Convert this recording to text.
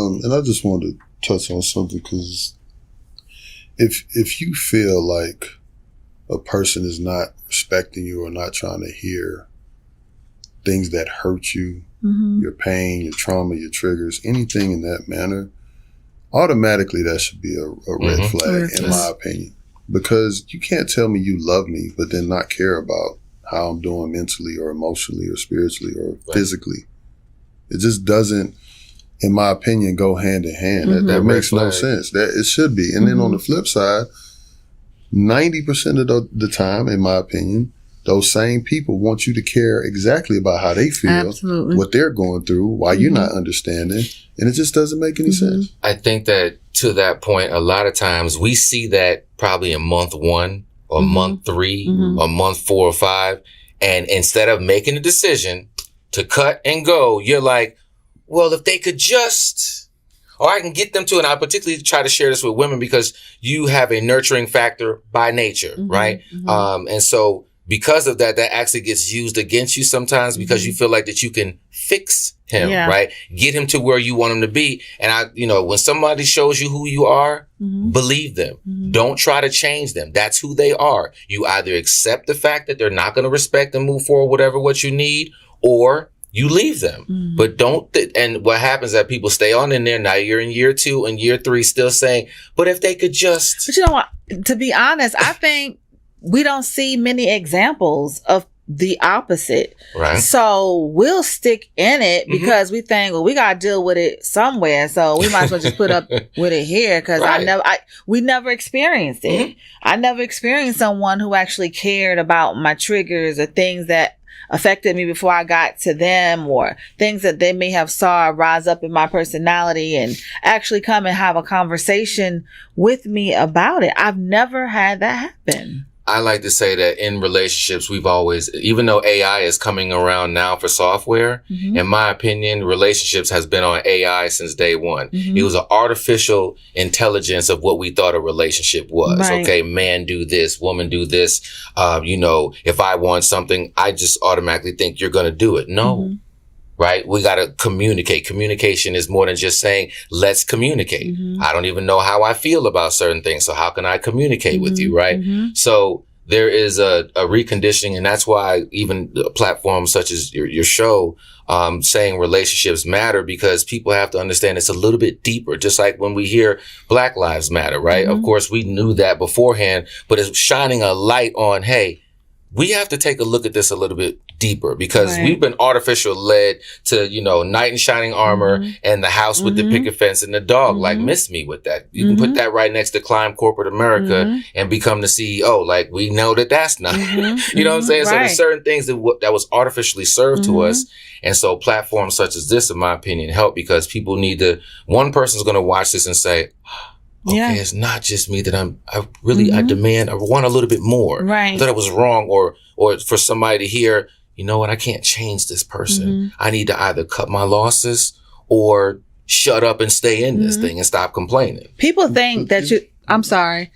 And I just wanted to touch on something because if you feel like a person is not respecting you or not trying to hear things that hurt you, your pain, your trauma, your triggers, anything in that manner, automatically that should be a red flag, in my opinion. Because you can't tell me you love me, but then not care about how I'm doing mentally or emotionally or spiritually or physically. It just doesn't, in my opinion, go hand in hand. That makes no sense. That it should be. And then on the flip side, 90% of the time, in my opinion, those same people want you to care exactly about how they feel, what they're going through, why you're not understanding, and it just doesn't make any sense. I think that to that point, a lot of times we see that probably in month 1 or month 3 or month 4 or 5, and instead of making a decision to cut and go, you're like, well, if they could just, or I can get them to, and I particularly try to share this with women because you have a nurturing factor by nature, right? And so because of that, that actually gets used against you sometimes because you feel like that you can fix him, right? Get him to where you want him to be. And when somebody shows you who you are, believe them. Don't try to change them. That's who they are. You either accept the fact that they're not going to respect and move forward, what you need, or you leave them. But don't, and what happens is that people stay on in there. Now you're in year 2 and year 3 still saying, but if they could just. But you know what? To be honest, I think we don't see many examples of the opposite. Right. So we'll stick in it because we think, well, we got to deal with it somewhere. So we might as well just put up with it here because we never experienced it. I never experienced someone who actually cared about my triggers or things that affected me before I got to them, or things that they may have saw rise up in my personality and actually come and have a conversation with me about it. I've never had that happen. I like to say that in relationships, we've always, even though AI is coming around now for software, in my opinion, relationships has been on AI since day one. It was an artificial intelligence of what we thought a relationship was. Right. Okay, man do this, woman do this. If I want something, I just automatically think you're going to do it. No. Right? We got to communicate. Communication is more than just saying, let's communicate. I don't even know how I feel about certain things. So how can I communicate with you? Right? So there is a reconditioning. And that's why even platforms such as your show, saying relationships matter, because people have to understand it's a little bit deeper. Just like when we hear Black Lives Matter, right? Of course, we knew that beforehand, but it's shining a light on, hey, we have to take a look at this a little bit deeper because we've been artificial led to, knight in shining armor and the house with the picket fence and the dog. Like, miss me with that. You can put that right next to climb corporate America and become the CEO. Like, we know that that's not, you know what I'm saying? So there's certain things that was artificially served to us. And so platforms such as this, in my opinion, help because people need to, one person's going to watch this and say, okay, it's not just me that I demand, I want a little bit more. Right. I thought it was wrong, or for somebody to hear, you know what, I can't change this person. I need to either cut my losses or shut up and stay in this thing and stop complaining. People think that I'm sorry.